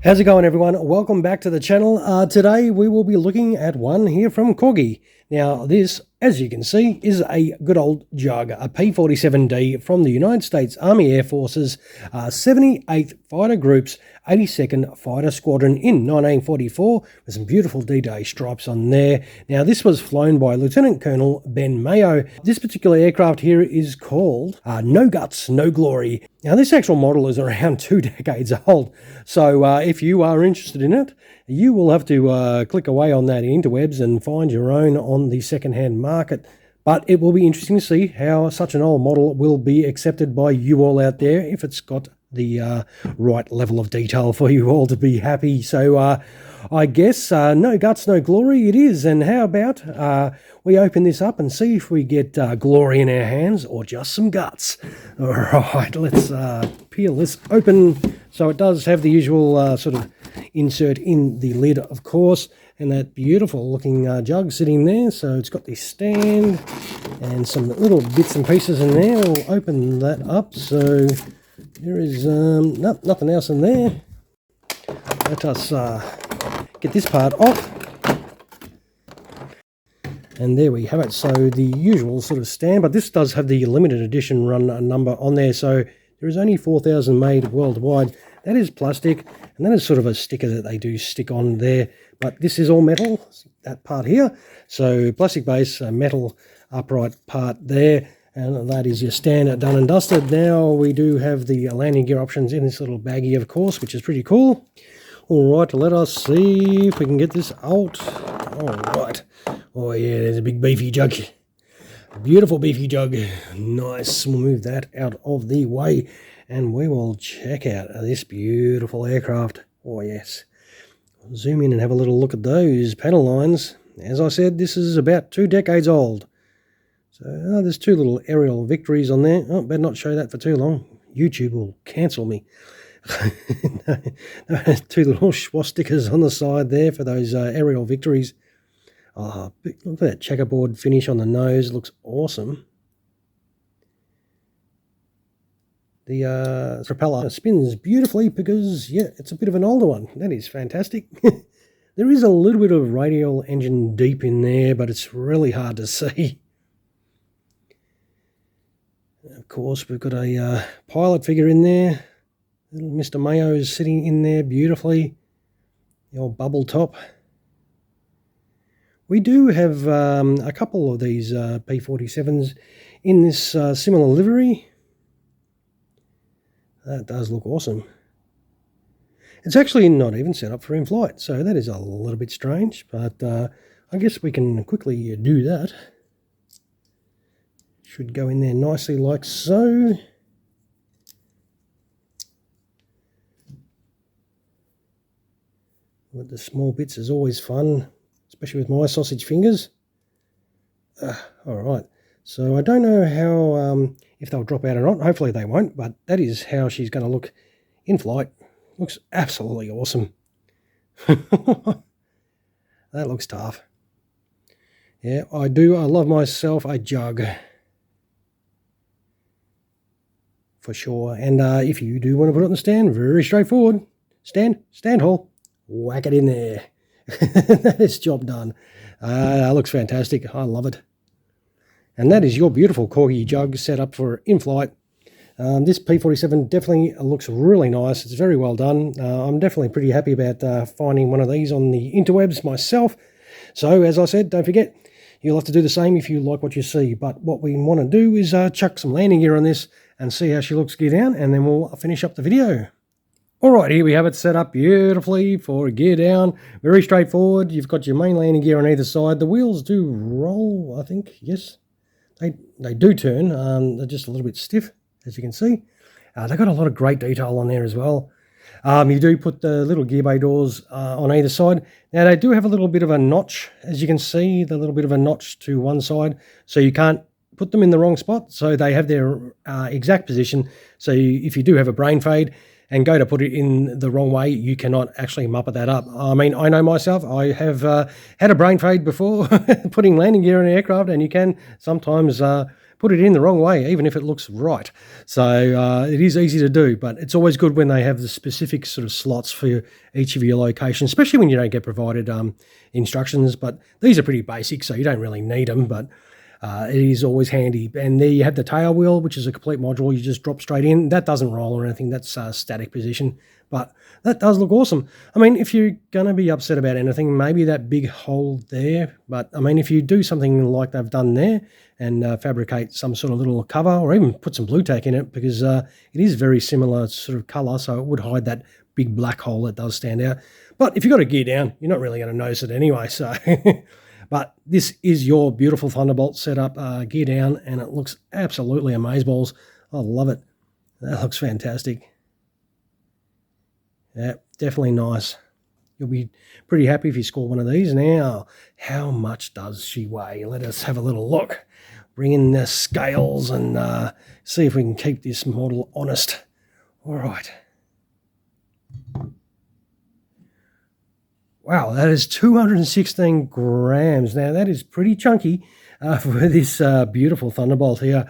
How's it going, everyone? Welcome back to the channel. Today we will be looking at one here from Corgi. Now this, as you can see, is a good old jug, a P-47D from the United States Army Air Force's 78th Fighter Group's 82nd Fighter Squadron in 1944, with some beautiful D-Day stripes on there. Now this was flown by Lieutenant Colonel Ben Mayo. This particular aircraft here is called No Guts, No Glory. Now this actual model is around 2 decades old, so if you are interested in it, you will have to click away on that interwebs and find your own on the second-hand market. But it will be interesting to see how such an old model will be accepted by you all out there, if it's got the right level of detail for you all to be happy. So I guess no guts, no glory it is. And how about we open this up and see if we get glory in our hands or just some guts. All right, let's peel this open. So it does have the usual sort of insert in the lid, of course, and that beautiful looking jug sitting there. So it's got this stand and some little bits and pieces in there. We'll open that up. So there is nothing else in there. Let us get this part off. And there we have it. So the usual sort of stand, but this does have the limited edition run number on there. So there is only 4,000 made worldwide. That is plastic, and that is sort of a sticker that they do stick on there. But this is all metal, that part here. So plastic base, metal upright part there. And that is your stand done and dusted. Now we do have the landing gear options in this little baggie, of course, which is pretty cool. All right, let us see if we can get this out. All right. Oh yeah, there's a big beefy jug. A beautiful beefy jug. Nice. We'll move that out of the way and we will check out this beautiful aircraft. Oh yes. Zoom in and have a little look at those panel lines. As I said, this is about 2 decades old. So there's 2 little aerial victories on there. Oh, better not show that for too long. YouTube will cancel me. 2 little swastikas on the side there for those aerial victories. Oh, look at that checkerboard finish on the nose. It looks awesome. The propeller spins beautifully because, yeah, it's a bit of an older one. That is fantastic. There is a little bit of radial engine deep in there, but it's really hard to see. Of course, we've got a pilot figure in there. Little Mr. Mayo is sitting in there beautifully. The old bubble top. We do have a couple of these P-47s in this similar livery. That does look awesome. It's actually not even set up for in-flight, so that is a little bit strange, but I guess we can quickly do that. Should go in there nicely like so. With the small bits is always fun, especially with my sausage fingers. All right, so I don't know how if they'll drop out or not. Hopefully they won't, but that is how she's going to look in flight. Looks absolutely awesome. That looks tough. Yeah, I do. I love myself a jug. For sure. And if you do want to put it on the stand, very straightforward. Stand hole. Whack it in there. That is job done. That looks fantastic. I love it. And that is your beautiful Corgi jug set up for in-flight. This P-47 definitely looks really nice. It's very well done. I'm definitely pretty happy about finding one of these on the interwebs myself. So, as I said, don't forget, you'll have to do the same if you like what you see. But what we want to do is chuck some landing gear on this and see how she looks gear down, and then we'll finish up the video. Alright, here we have it set up beautifully for gear down. Very straightforward. You've got your main landing gear on either side. The wheels do roll, I think. Yes, they do turn. They're just a little bit stiff, as you can see. They've got a lot of great detail on there as well. You do put the little gear bay doors on either side. Now, they do have a little bit of a notch, as you can see, the little bit of a notch to one side, so you can't put them in the wrong spot. So they have their exact position. So if you do have a brain fade and go to put it in the wrong way, you cannot actually muppet that up. I mean, I know myself, I have had a brain fade before putting landing gear in an aircraft, and you can sometimes put it in the wrong way, even if it looks right. So it is easy to do, but it's always good when they have the specific sort of slots for each of your locations, especially when you don't get provided instructions. But these are pretty basic, so you don't really need them, but it is always handy. And there you have the tail wheel, which is a complete module. You just drop straight in. That doesn't roll or anything. That's static position. But that does look awesome. I mean, if you're going to be upset about anything, maybe that big hole there. But, I mean, if you do something like they've done there and fabricate some sort of little cover or even put some blue tack in it, because it is very similar sort of colour, so it would hide that big black hole that does stand out. But if you've got a gear down, you're not really going to notice it anyway, so... But this is your beautiful Thunderbolt setup, gear down, and it looks absolutely amazeballs. I love it. That looks fantastic. Yeah, definitely nice. You'll be pretty happy if you score one of these. Now, how much does she weigh? Let us have a little look. Bring in the scales and see if we can keep this model honest. All right. Wow, that is 216 grams. Now, that is pretty chunky for this beautiful Thunderbolt here.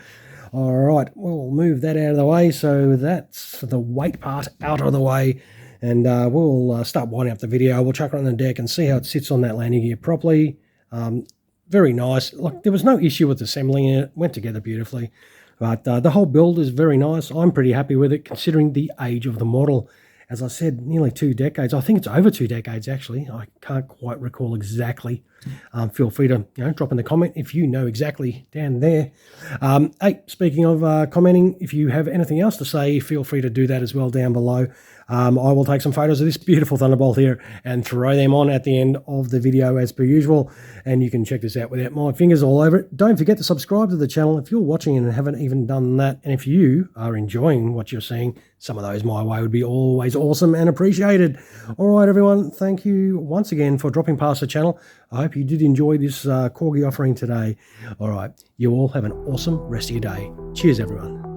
All right, we'll move that out of the way. So that's the weight part out of the way. And we'll start winding up the video. We'll chuck it on the deck and see how it sits on that landing gear properly. Very nice. Look, there was no issue with assembling it. It went together beautifully. But the whole build is very nice. I'm pretty happy with it considering the age of the model. As I said, nearly 2 decades. I think it's over 2 decades, actually. I can't quite recall exactly. Feel free to drop in the comment if you know exactly down there. Hey, speaking of commenting, if you have anything else to say, feel free to do that as well down below. I will take some photos of this beautiful Thunderbolt here and throw them on at the end of the video as per usual. And you can check this out without my fingers all over it. Don't forget to subscribe to the channel if you're watching and haven't even done that. And if you are enjoying what you're seeing, some of those my way would be always awesome and appreciated. All right, everyone, thank you once again for dropping past the channel. I hope you did enjoy this Corgi offering today. All right, you all have an awesome rest of your day. Cheers, everyone.